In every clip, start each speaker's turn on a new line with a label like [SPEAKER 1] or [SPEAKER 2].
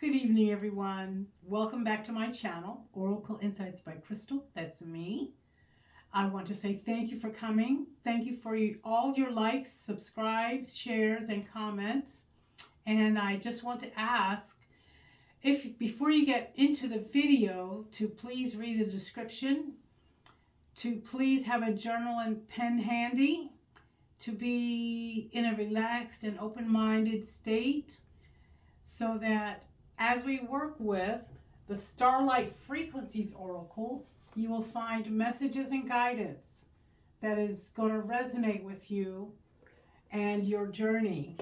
[SPEAKER 1] Good evening, everyone. Welcome back to my channel, Oracle Insights by Crystal. That's me. I want to say thank you for coming. Thank you for all your likes, subscribes, shares, and comments. And I just want to ask, if before you get into the video, to please read the description, to please have a journal and pen handy, to be in a relaxed and open-minded state, so that as we work with the Starlight Frequencies Oracle, you will find messages and guidance that is going to resonate with you and your journey.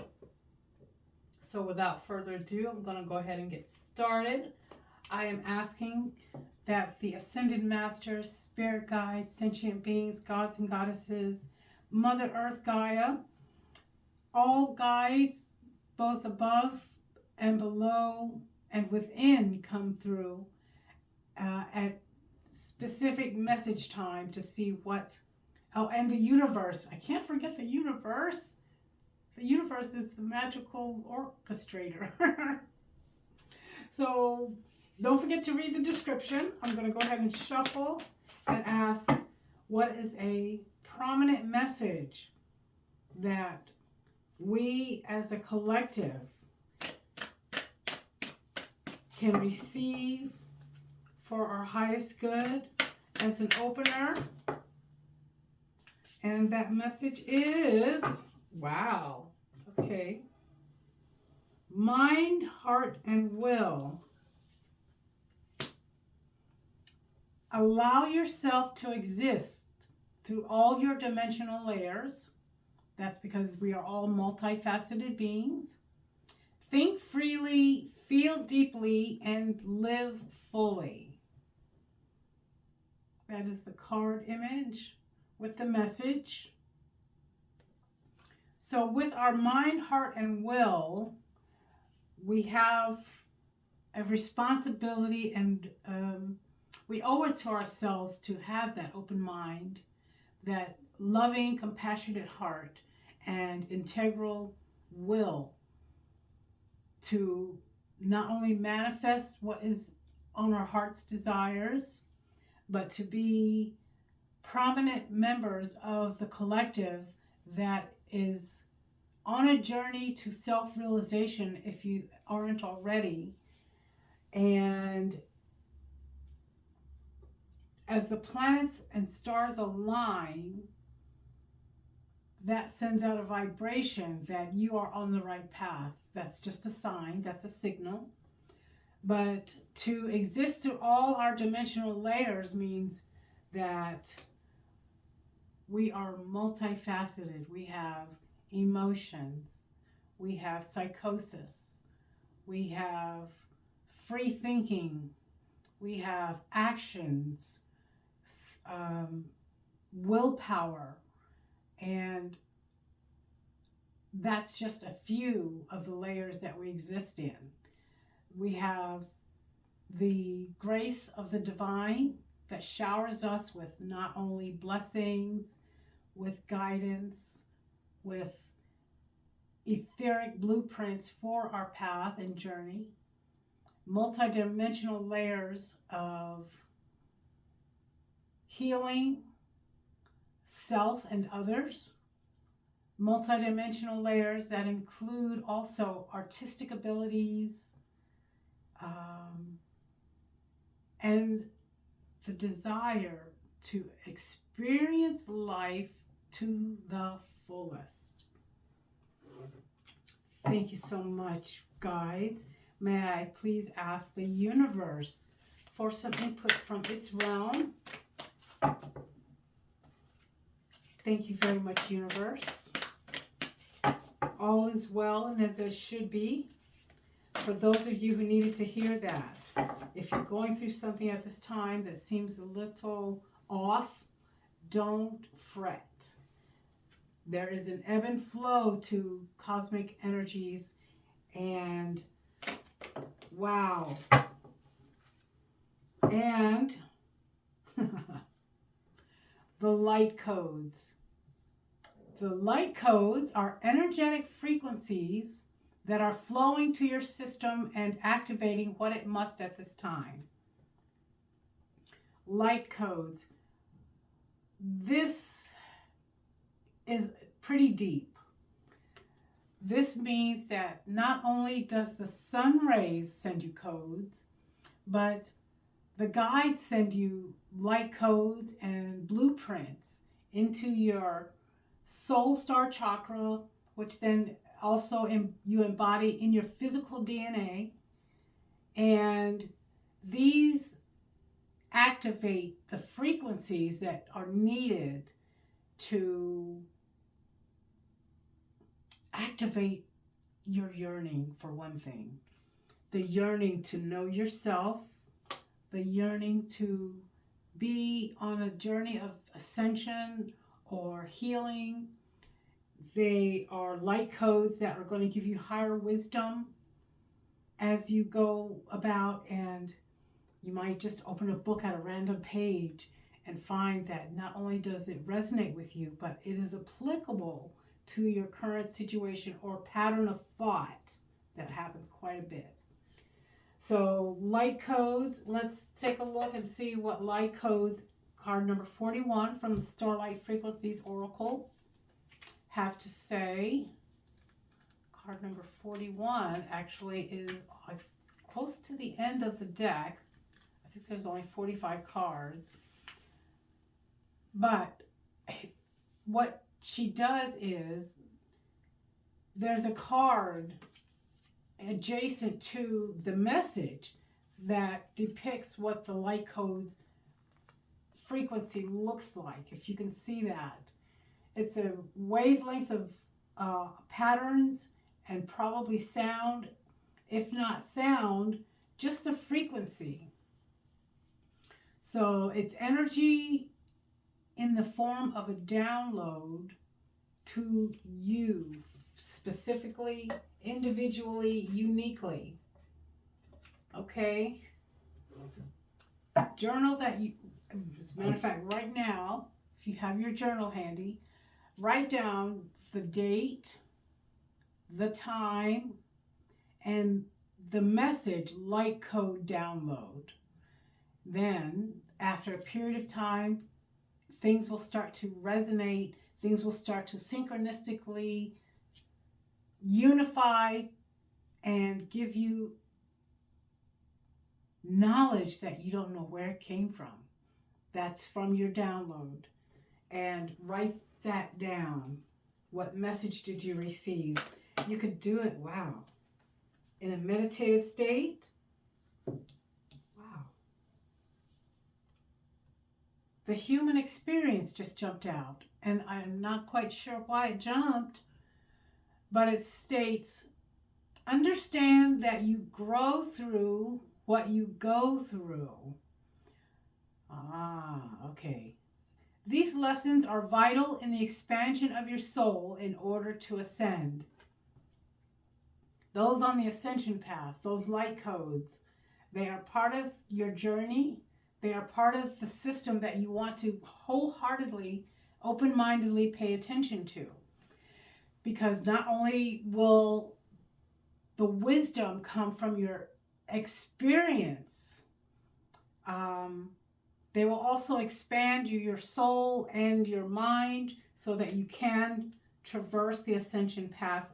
[SPEAKER 1] So without further ado, I'm going to go ahead and get started. I am asking that the Ascended Masters, Spirit Guides, Sentient Beings, Gods and Goddesses, Mother Earth Gaia, all guides, both above and below and within, come through at specific message time to see what, and the universe. I can't forget the universe. The universe is the magical orchestrator. So don't forget to read the description. I'm going to go ahead and shuffle and ask, what is a prominent message that we as a collective can receive for our highest good as an opener? And that message is, wow, okay. Mind, heart, and will. Allow yourself to exist through all your dimensional layers. That's because we are all multifaceted beings. Think freely, feel deeply, and live fully. That is the card image with the message. So with our mind, heart, and will, we have a responsibility, and we owe it to ourselves to have that open mind, that loving, compassionate heart, and integral will to not only manifest what is on our heart's desires, but to be prominent members of the collective that is on a journey to self-realization, if you aren't already. And as the planets and stars align, that sends out a vibration that you are on the right path. That's just a sign, that's a signal. But to exist through all our dimensional layers means that we are multifaceted. We have emotions, we have psychosis, we have free thinking, we have actions, willpower, and that's just a few of the layers that we exist in. We have the grace of the divine that showers us with not only blessings, with guidance, with etheric blueprints for our path and journey, multidimensional layers of healing, self and others, multidimensional layers that include also artistic abilities, and the desire to experience life to the fullest. Thank you so much, guides. May I please ask the universe for some input from its realm? Thank you very much, universe. All is well and as it should be. For those of you who needed to hear that, if you're going through something at this time that seems a little off, don't fret. There is an ebb and flow to cosmic energies, and wow. And the light codes. The light codes are energetic frequencies that are flowing to your system and activating what it must at this time. Light codes. This is pretty deep. This means that not only does the sun rays send you codes, but the guides send you light codes and blueprints into your soul star chakra, which then also you embody in your physical DNA. And these activate the frequencies that are needed to activate your yearning, for one thing. The yearning to know yourself, the yearning to be on a journey of ascension or healing. They are light codes that are going to give you higher wisdom as you go about, and you might just open a book at a random page and find that not only does it resonate with you, but it is applicable to your current situation or pattern of thought. That happens quite a bit. So light codes, let's take a look and see what light codes, card number 41 from the Starlight Frequencies Oracle, have to say. Card number 41 actually is close to the end of the deck. I think there's only 45 cards. But what she does is, there's a card adjacent to the message that depicts what the light code's frequency looks like, if you can see that. It's a wavelength of patterns and probably sound, if not sound, just the frequency. So it's energy in the form of a download to you, specifically, individually, uniquely. Okay? Journal that you, as a matter of fact, right now, if you have your journal handy, write down the date, the time, and the message light code download. Then, after a period of time, things will start to resonate, things will start to synchronistically unify and give you knowledge that you don't know where it came from. That's from your download. And write that down. What message did you receive? You could do it, wow, in a meditative state. Wow. The human experience just jumped out, and I'm not quite sure why it jumped, but it states, understand that you grow through what you go through. Okay. These lessons are vital in the expansion of your soul in order to ascend. Those on the ascension path, those light codes, they are part of your journey. They are part of the system that you want to wholeheartedly, open-mindedly pay attention to. Because not only will the wisdom come from your experience, they will also expand your soul and your mind so that you can traverse the ascension path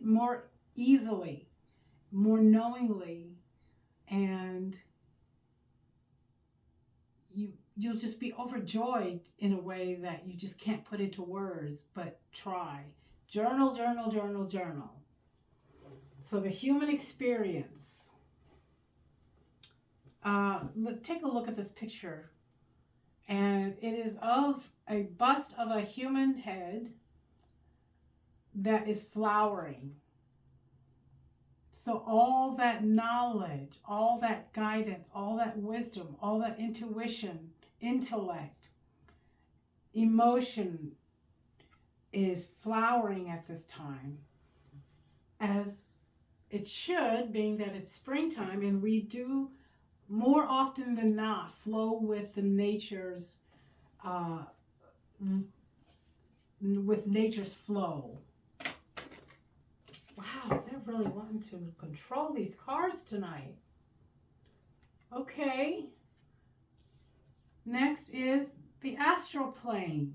[SPEAKER 1] more easily, more knowingly, and you'll just be overjoyed in a way that you just can't put into words, but try. Journal, journal, journal, journal. So the human experience. Take a look at this picture. And it is of a bust of a human head that is flowering. So all that knowledge, all that guidance, all that wisdom, all that intuition, intellect, emotion is flowering at this time, as it should, being that it's springtime, and we do more often than not flow with the nature's flow. Wow, they're really wanting to control these cards tonight. Okay. Next is the astral plane.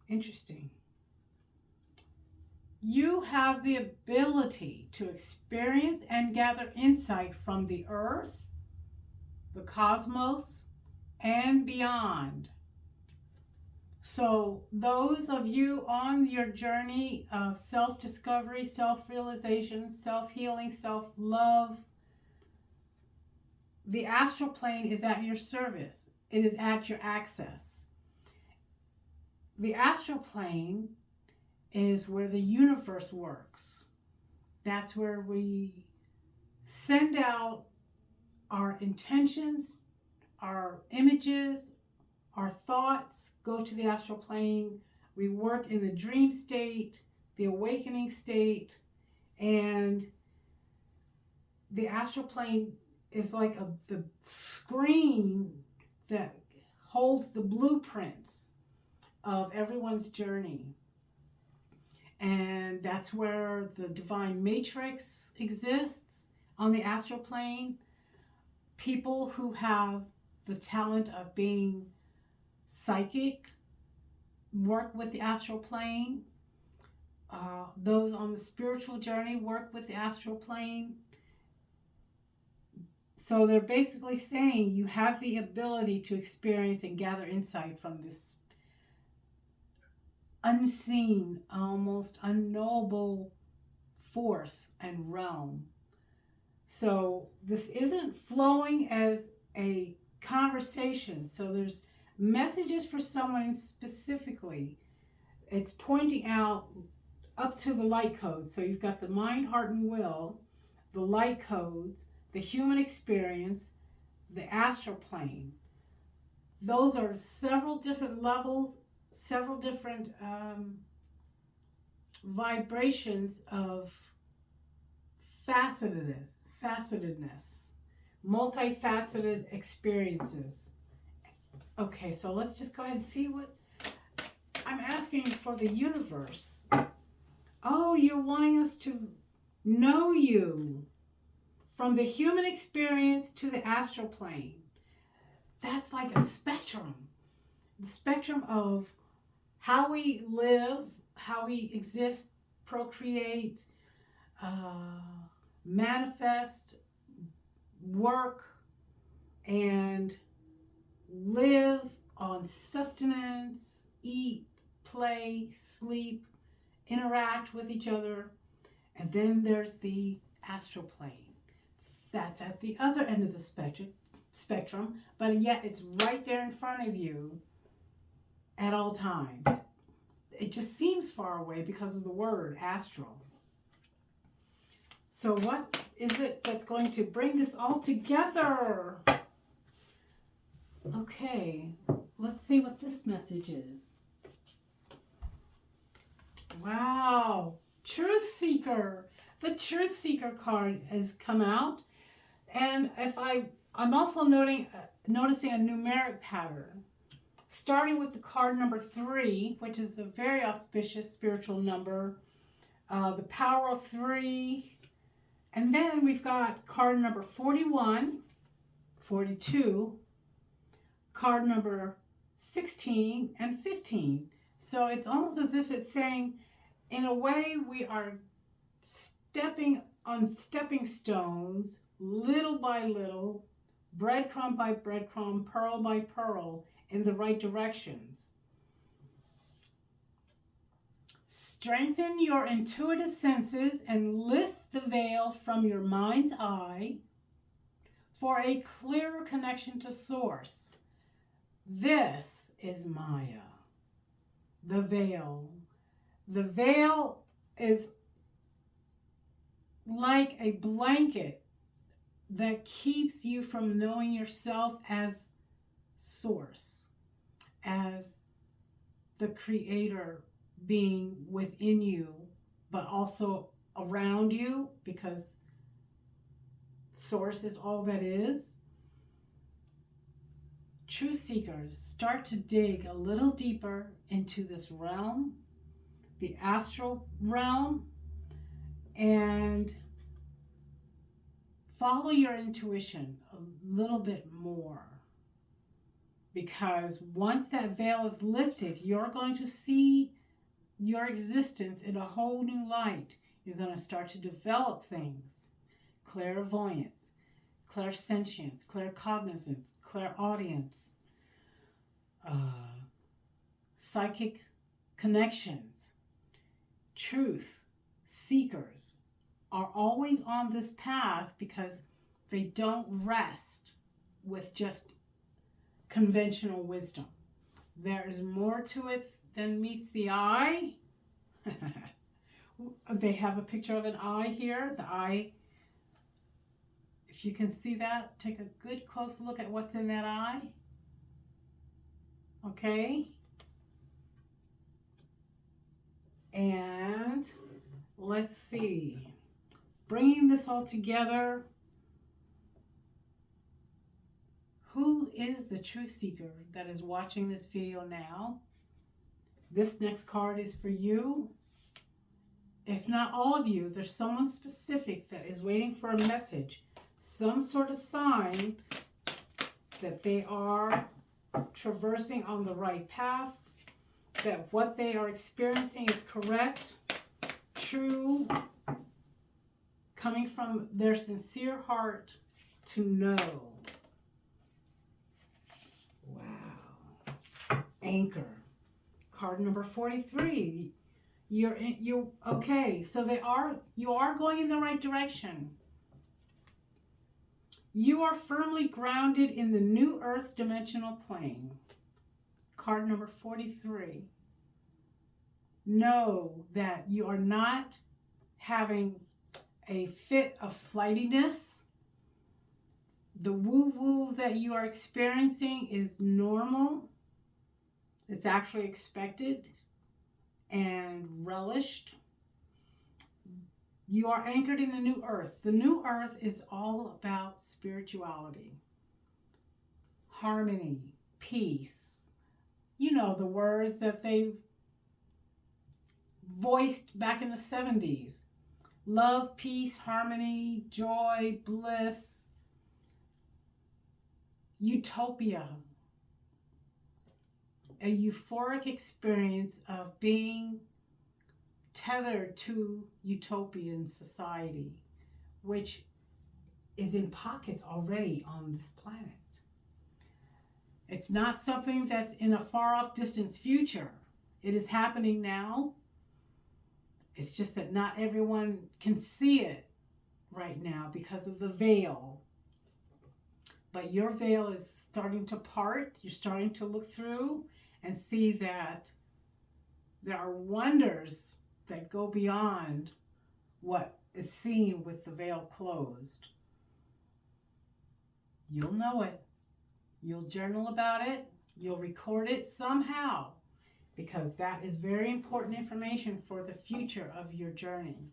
[SPEAKER 1] Interesting. You have the ability to experience and gather insight from the earth, the cosmos, and beyond. So those of you on your journey of self-discovery, self-realization, self-healing, self-love, the astral plane is at your service. It is at your access. The astral plane is where the universe works. That's where we send out our intentions, our images, our thoughts go to the astral plane. We work in the dream state, the awakening state, and the astral plane is like the screen that holds the blueprints of everyone's journey. And that's where the divine matrix exists on the astral plane. People who have the talent of being psychic work with the astral plane. Those on the spiritual journey work with the astral plane. So they're basically saying you have the ability to experience and gather insight from this unseen, almost unknowable force and realm. So this isn't flowing as a conversation. So there's messages for someone specifically. It's pointing out up to the light codes. So you've got the mind, heart, and will, the light codes, the human experience, the astral plane. Those are several different levels, several different vibrations of facetedness, multifaceted experiences. Okay, so let's just go ahead and see what I'm asking for the universe. Oh, you're wanting us to know you from the human experience to the astral plane. That's like a spectrum. The spectrum of how we live, how we exist, procreate, manifest, work, and live on sustenance, eat, play, sleep, interact with each other. And then there's the astral plane. That's at the other end of the spectrum, but yet it's right there in front of you at all times. It just seems far away because of the word astral. So what is it that's going to bring this all together? Okay, let's see what this message is. Wow, Truth Seeker. The Truth Seeker card has come out. And I'm also noticing a numeric pattern. Starting with the card number 3, which is a very auspicious spiritual number. The power of 3. And then we've got card number 41, 42, card number 16, and 15. So it's almost as if it's saying, in a way, we are stepping on stepping stones, little by little, breadcrumb by breadcrumb, pearl by pearl, in the right directions. Strengthen your intuitive senses and lift the veil from your mind's eye for a clearer connection to Source. This is Maya, the veil. The veil is like a blanket that keeps you from knowing yourself as Source, as the Creator being within you, but also around you, because Source is all that is. Truth seekers, start to dig a little deeper into this realm, the astral realm, and follow your intuition a little bit more. Because once that veil is lifted, you're going to see your existence in a whole new light. You're going to start to develop things. Clairvoyance, clairsentience, claircognizance, clairaudience, psychic connections, truth seekers are always on this path because they don't rest with just conventional wisdom. There is more to it than meets the eye. They have a picture of an eye here. The eye, if you can see that, take a good close look at what's in that eye. Okay? And let's see. Bringing this all together, who is the truth seeker that is watching this video now? This next card is for you. If not all of you, there's someone specific that is waiting for a message, some sort of sign that they are traversing on the right path, that what they are experiencing is correct, true, coming from their sincere heart to know. Wow. Anchor. Card number 43. You're okay. So you are going in the right direction. You are firmly grounded in the new earth dimensional plane. Card number 43. Know that you are not having a fit of flightiness. The woo-woo that you are experiencing is normal. It's actually expected and relished. You are anchored in the new earth. The new earth is all about spirituality, harmony, peace. You know, the words that they voiced back in the 70s. Love, peace, harmony, joy, bliss, utopia. A euphoric experience of being tethered to utopian society, which is in pockets already on this planet. It's not something that's in a far-off distance future. It is happening now. It's just that not everyone can see it right now because of the veil. But your veil is starting to part. You're starting to look through and see that there are wonders that go beyond what is seen with the veil closed. You'll know it. You'll journal about it. You'll record it somehow, because that is very important information for the future of your journey.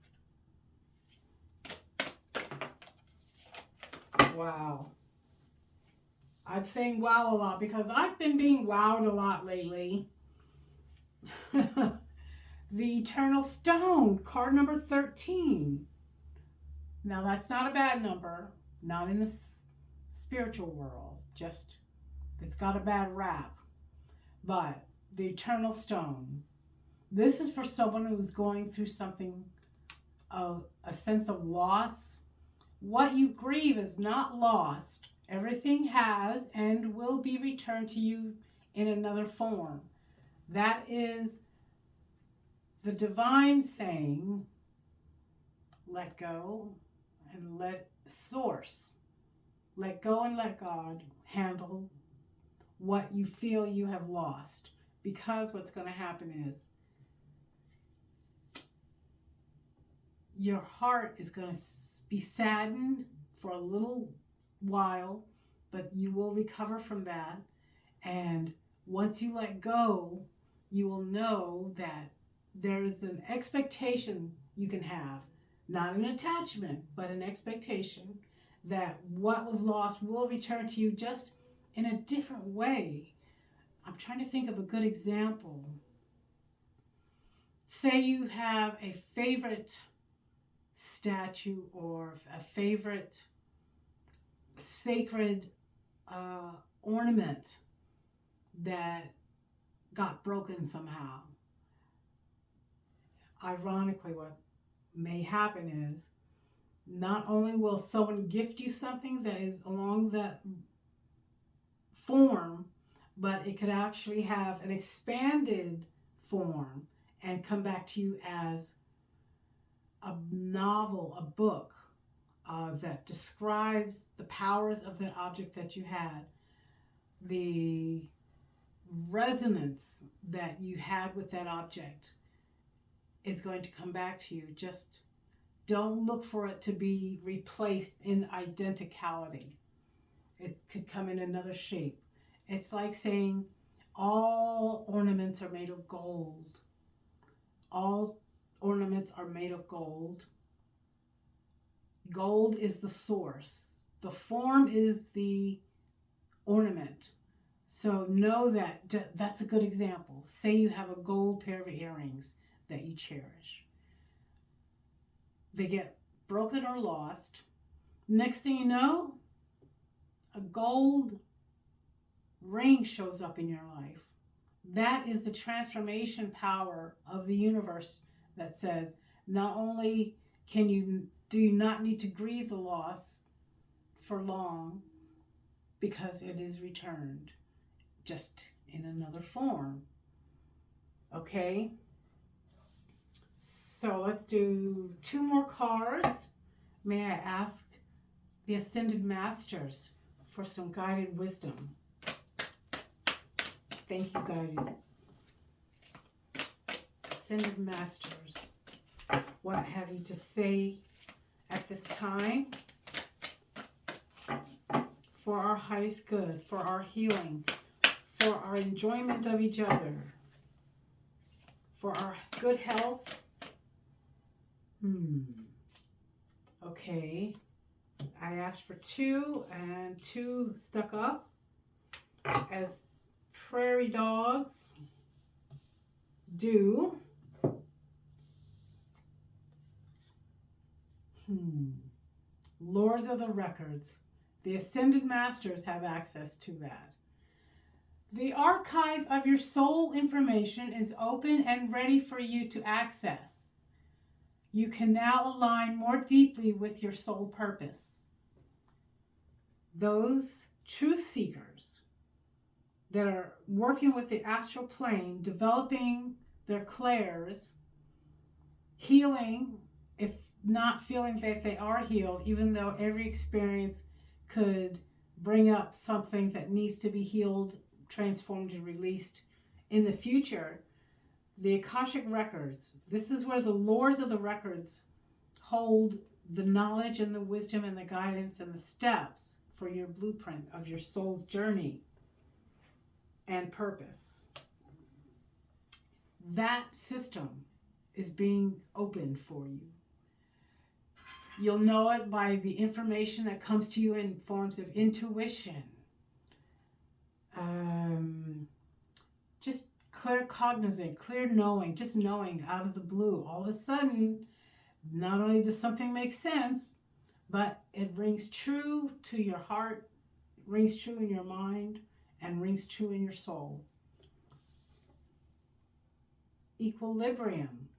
[SPEAKER 1] Wow. I'm saying wow a lot because I've been being wowed a lot lately. The Eternal Stone, card number 13. Now that's not a bad number, not in the spiritual world, just it's got a bad rap. But the Eternal Stone, this is for someone who's going through something of a sense of loss. What you grieve is not lost. Everything has and will be returned to you in another form. That is the divine saying, let go and let source, let go and let God handle what you feel you have lost. Because what's going to happen is your heart is going to be saddened for a little while, but you will recover from that. And once you let go, you will know that there is an expectation you can have, not an attachment, but an expectation that what was lost will return to you, just in a different way. I'm trying to think of a good example. Say you have a favorite statue or a favorite sacred ornament that got broken somehow. Ironically, what may happen is not only will someone gift you something that is along that form, but it could actually have an expanded form and come back to you as a novel, a book that describes the powers of that object that you had, the resonance that you had with that object is going to come back to you. Just don't look for it to be replaced in identicality. It could come in another shape. It's like saying all ornaments are made of gold. All ornaments are made of gold. Gold is the source. The form is the ornament. So know that that's a good example. Say you have a gold pair of earrings that you cherish. They get broken or lost. Next thing you know, a gold ring shows up in your life. That is the transformation power of the universe that says not only do you not need to grieve the loss for long because it is returned, just in another form. Okay? So let's do 2 more cards. May I ask the Ascended Masters for some guided wisdom? Thank you, guides. Ascended Masters, what have you to say at this time for our highest good, for our healing, for our enjoyment of each other, for our good health? Okay. I asked for 2 and 2 stuck up as prairie dogs do. Lords of the Records. The Ascended Masters have access to that. The archive of your soul information is open and ready for you to access. You can now align more deeply with your soul purpose. Those truth seekers that are working with the astral plane, developing their clairs, healing, if not feeling that they are healed, even though every experience could bring up something that needs to be healed, transformed, and released in the future. The Akashic Records, this is where the Lords of the Records hold the knowledge and the wisdom and the guidance and the steps for your blueprint of your soul's journey and purpose. That system is being opened for you. You'll know it by the information that comes to you in forms of intuition. Just clear cognizant, clear knowing, just knowing out of the blue. All of a sudden, not only does something make sense, but it rings true to your heart, rings true in your mind, and rings true in your soul. Equilibrium.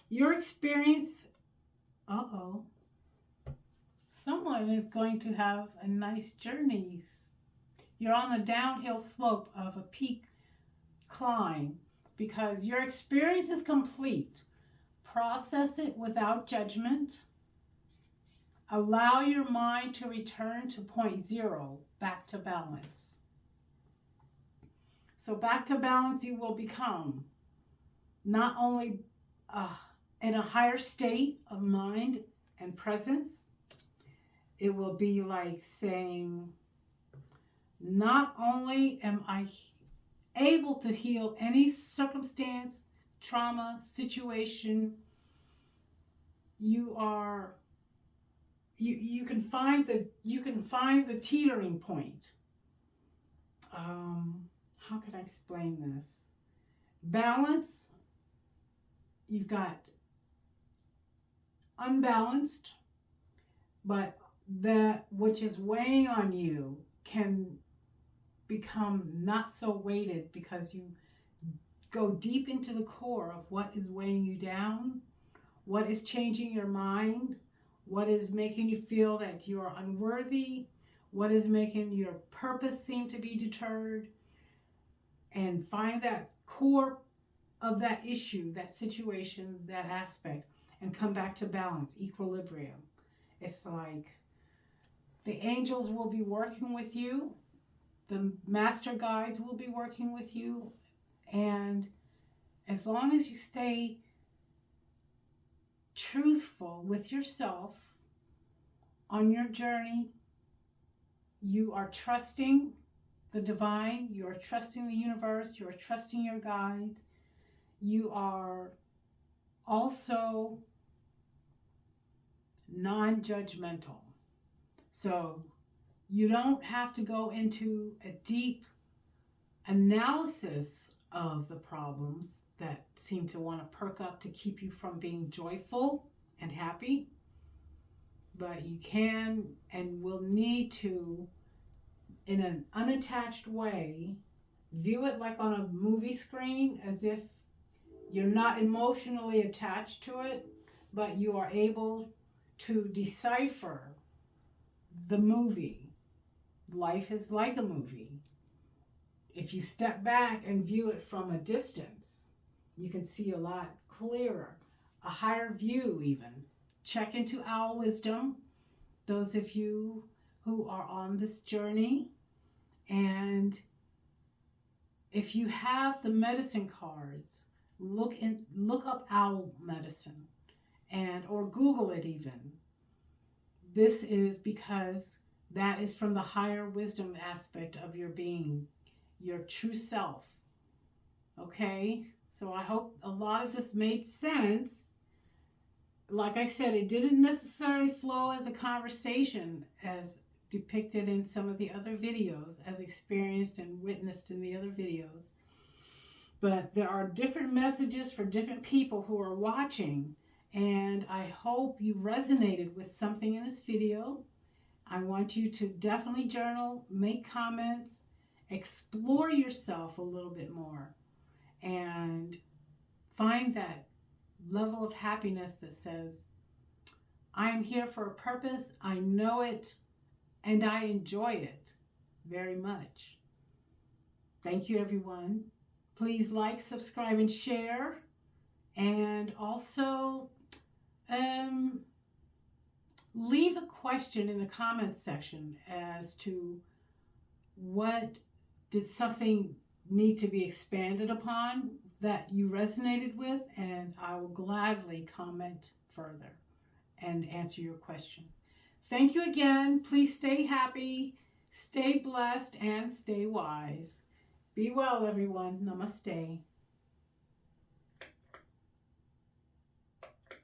[SPEAKER 1] Your experience, someone is going to have a nice journey. You're on the downhill slope of a peak climb because your experience is complete. Process it without judgment. Allow your mind to return to point 0, back to balance. So back to balance you will become, not only in a higher state of mind and presence. It will be like saying, not only am I able to heal any circumstance, trauma, situation, you can find the teetering point. How can I explain this? Balance. you've got unbalanced, but that which is weighing on you can become not so weighted because you go deep into the core of what is weighing you down, what is changing your mind, what is making you feel that you are unworthy, what is making your purpose seem to be deterred, and find that core of that issue, that situation, that aspect, and come back to balance, equilibrium. It's like the angels will be working with you, the master guides will be working with you, and as long as you stay truthful with yourself on your journey, you are trusting the divine, you are trusting the universe, you are trusting your guides, you are also non-judgmental. So you don't have to go into a deep analysis of the problems that seem to want to perk up to keep you from being joyful and happy. But you can and will need to, in an unattached way, view it like on a movie screen, as if you're not emotionally attached to it, but you are able to decipher the movie. Life is like a movie. If you step back and view it from a distance, you can see a lot clearer, a higher view even. Check into Owl Wisdom, those of you who are on this journey. And if you have the medicine cards, look up Owl Medicine or Google it even. This is because that is from the higher wisdom aspect of your being, your true self. Okay? So I hope a lot of this made sense. Like I said, it didn't necessarily flow as a conversation as depicted in some of the other videos, as experienced and witnessed in the other videos. But there are different messages for different people who are watching, and I hope you resonated with something in this video. I want you to definitely journal, make comments, explore yourself a little bit more, and find that level of happiness that says, I am here for a purpose, I know it, and I enjoy it very much. Thank you, everyone. Please like, subscribe, and share. And also, leave a question in the comments section as to what did something need to be expanded upon that you resonated with, and I will gladly comment further and answer your question. Thank you again. Please stay happy, stay blessed, and stay wise. Be well, everyone. Namaste.